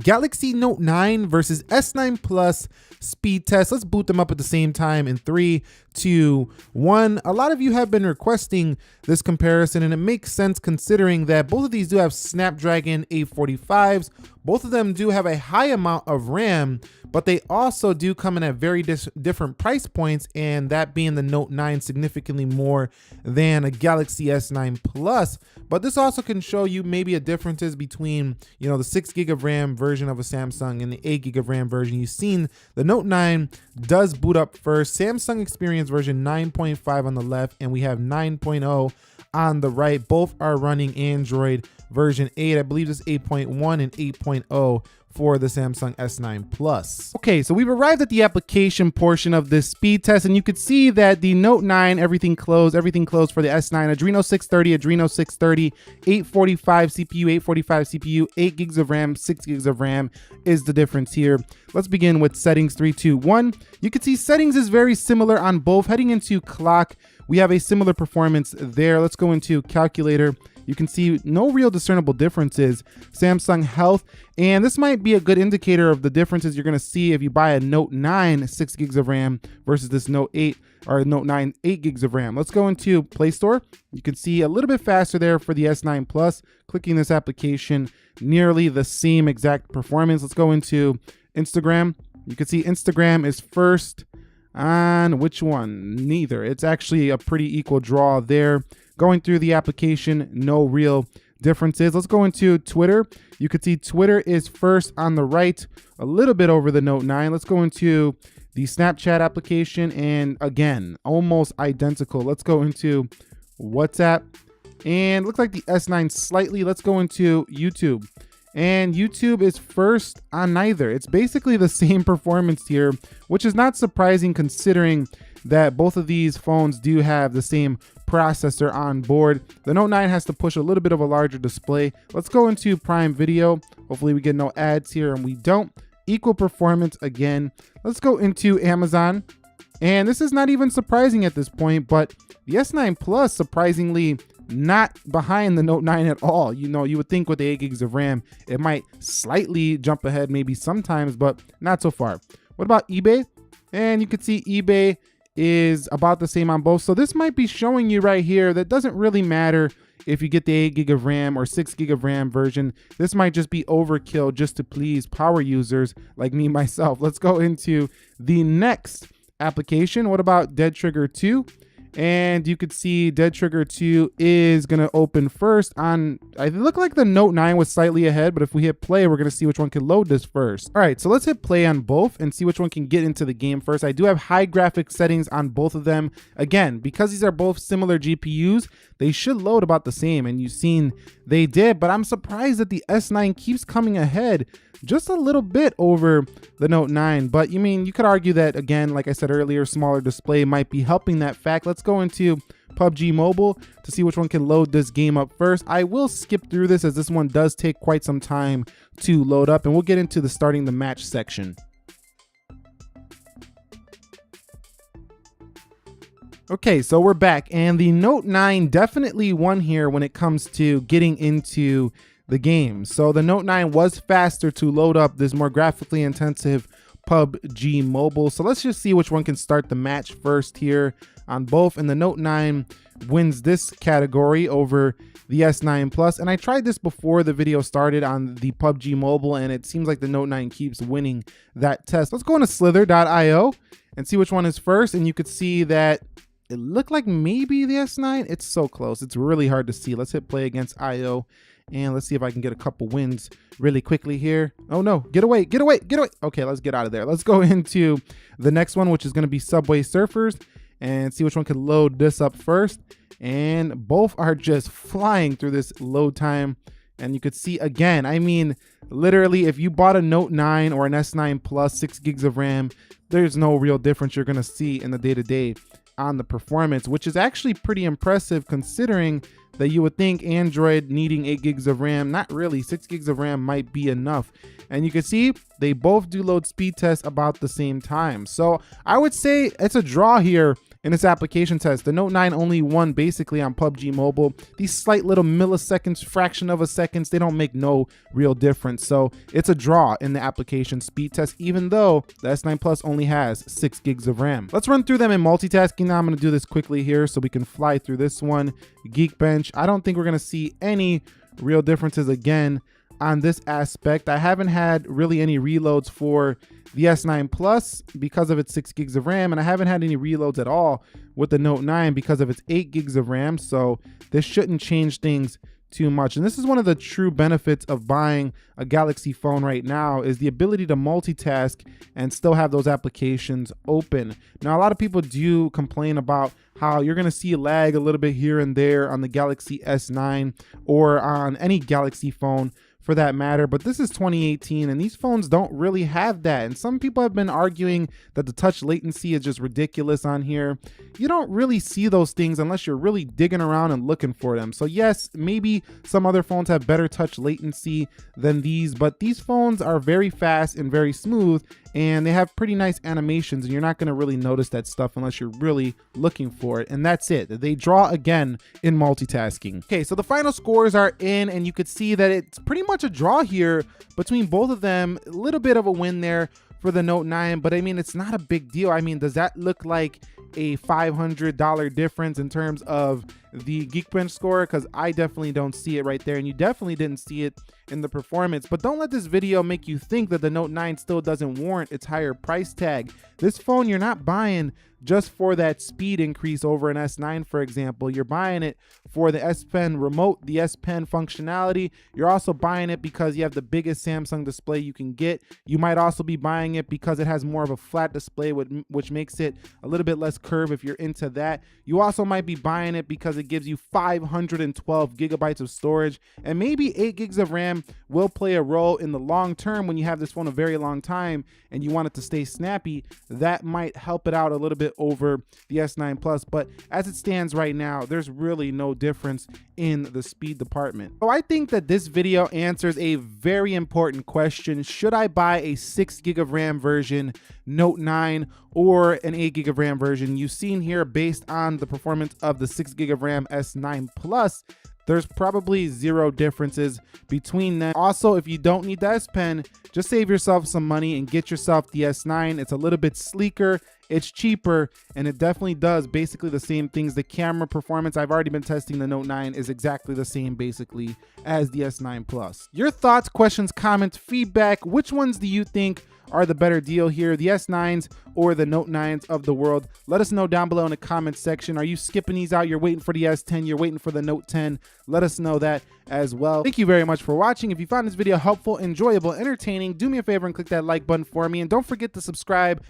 Galaxy Note 9 versus S9 Plus speed test. Let's boot them up at the same time in 3, 2, 1. A lot of you have been requesting this comparison, and it makes sense considering that both of these do have Snapdragon 845s. Both of them do have a high amount of RAM, but they also do come in at very different price points, and that being the Note 9 significantly more than a Galaxy S9 Plus. But this also can show you maybe a differences between, you know, the 6 gig of RAM version of a Samsung and the 8 gig of RAM version. You've seen the Note 9 does boot up first. Samsung Experience version 9.5 on the left, and we have 9.0 on the right. Both are running Android version 8. I believe it's 8.1 and 8.0 for the Samsung S9 Plus. Okay, so we've arrived at the application portion of this speed test, and you could see that the Note 9, everything closed for the S9. Adreno 630, Adreno 630, 845 CPU, 845 CPU, 8 gigs of RAM, 6 gigs of RAM is the difference here. Let's begin with settings, 3, 2, 1. You can see settings is very similar on both. Heading into clock, we have a similar performance there. Let's go into calculator. You can see no real discernible differences. Samsung Health, and this might be a good indicator of the differences you're gonna see if you buy a Note 9 6 gigs of RAM versus this Note 8 or Note 9 8 gigs of RAM. Let's go into Play Store. You can see a little bit faster there for the S9 Plus. Clicking this application, nearly the same exact performance. Let's go into Instagram. You can see Instagram is first on which one? Neither. It's actually a pretty equal draw there. Going through the application, no real differences. Let's go into Twitter. You can see Twitter is first on the right, a little bit over the Note 9. Let's go into the Snapchat application, and again, almost identical. Let's go into WhatsApp, and looks like the S9 slightly. Let's go into YouTube, and YouTube is first on neither. It's basically the same performance here, which is not surprising considering that both of these phones do have the same processor on board. The Note 9 has to push a little bit of a larger display. Let's go into Prime Video. Hopefully we get no ads here, and we don't. Equal performance again. Let's go into Amazon, and this is not even surprising at this point, but the S9 Plus surprisingly not behind the Note 9 at all. You know, you would think with the 8 gigs of RAM, it might slightly jump ahead maybe sometimes, but not so far. What about eBay? And you can see eBay is about the same on both. So this might be showing you right here that doesn't really matter if you get the 8 gig of RAM or 6 gig of RAM version. This might just be overkill just to please power users like me myself. Let's go into the next application. What about Dead Trigger 2? And you could see Dead Trigger 2 is going to open first on, I look like the Note 9 was slightly ahead, but if we hit play, we're going to see which one can load this first. All right, so let's hit play on both and see which one can get into the game first. I do have high graphics settings on both of them. Again, because these are both similar GPUs, they should load about the same, and you've seen they did, but I'm surprised that the S9 keeps coming ahead just a little bit over the Note 9. But you mean, you could argue that, again, like I said earlier, smaller display might be helping that fact. Let's go into PUBG Mobile to see which one can load this game up first. I will skip through this as this one does take quite some time to load up, and we'll get into the starting the match section. Okay, so we're back, and the Note 9 definitely won here when it comes to getting into the game. So the Note 9 was faster to load up this more graphically intensive PUBG Mobile. So let's just see which one can start the match first here on both. And the Note 9 wins this category over the S9 Plus. And I tried this before the video started on the PUBG Mobile, and it seems like the Note 9 keeps winning that test. Let's go into Slither.io and see which one is first. And you could see that it looked like maybe the S9. It's so close. It's really hard to see. Let's hit play against IO. And let's see if I can get a couple wins really quickly here. Oh no, get away, get away, get away. Okay, let's get out of there. Let's go into the next one, which is gonna be Subway Surfers, and see which one can load this up first. And both are just flying through this load time. And you could see again, I mean, literally if you bought a Note 9 or an S9 Plus 6 gigs of RAM, there's no real difference you're gonna see in the day-to-day on the performance, which is actually pretty impressive considering that you would think Android needing 8 gigs of RAM. Not really. 6 gigs of RAM might be enough. And you can see they both do load speed tests about the same time. So I would say it's a draw here in its application test. The Note 9 only won basically on PUBG Mobile. These slight little milliseconds, fraction of a seconds, they don't make no real difference. So it's a draw in the application speed test, even though the S9 Plus only has 6 gigs of RAM. Let's run through them in multitasking now. I'm gonna do this quickly here so we can fly through this one. Geekbench, I don't think we're gonna see any real differences again on this aspect. I haven't had really any reloads for the S9 Plus because of its 6 gigs of RAM, and I haven't had any reloads at all with the Note 9 because of its 8 gigs of RAM, so this shouldn't change things too much. And this is one of the true benefits of buying a Galaxy phone right now, is the ability to multitask and still have those applications open. Now, a lot of people do complain about how you're going to see lag a little bit here and there on the Galaxy S9 or on any Galaxy phone for that matter, but this is 2018 and these phones don't really have that. And some people have been arguing that the touch latency is just ridiculous on here. You don't really see those things unless you're really digging around and looking for them. So yes, maybe some other phones have better touch latency than these, but these phones are very fast and very smooth, and they have pretty nice animations, and you're not going to really notice that stuff unless you're really looking for it. And that's it. They draw again in multitasking. Okay, so the final scores are in, and you could see that it's pretty much a draw here between both of them. A little bit of a win there for the Note 9, but I mean, it's not a big deal. I mean, does that look like a $500 difference in terms of the Geekbench score? Because I definitely don't see it right there, and you definitely didn't see it in the performance. But don't let this video make you think that the Note 9 still doesn't warrant its higher price tag. This phone you're not buying just for that speed increase over an S9, for example. You're buying it for the S Pen remote, the S Pen functionality. You're also buying it because you have the biggest Samsung display you can get. You might also be buying it because it has more of a flat display, which makes it a little bit less curved if you're into that. You also might be buying it because it gives you 512 gigabytes of storage, and maybe 8 gigs of RAM will play a role in the long term when you have this phone a very long time and you want it to stay snappy. That might help it out a little bit over the S9 Plus, but as it stands right now, there's really no difference in the speed department. So I think that this video answers a very important question. Should I buy a 6 gig of RAM version Note 9 or an 8 gig of RAM version? You've seen here, based on the performance of the 6 gig of RAM S9 Plus, there's probably zero differences between them. Also, if you don't need the S Pen, just save yourself some money and get yourself the S9. It's a little bit sleeker, it's cheaper, and it definitely does basically the same things. The camera performance, I've already been testing the Note 9, is exactly the same basically as the S9 Plus. Your thoughts, questions, comments, feedback, which ones do you think are the better deal here, the S9s or the Note 9s of the world? Let us know down below in the comments section. Are you skipping these out? You're waiting for the S10, you're waiting for the Note 10. Let us know that as well. Thank you very much for watching. If you found this video helpful, enjoyable, entertaining, do me a favor and click that like button for me, and don't forget to subscribe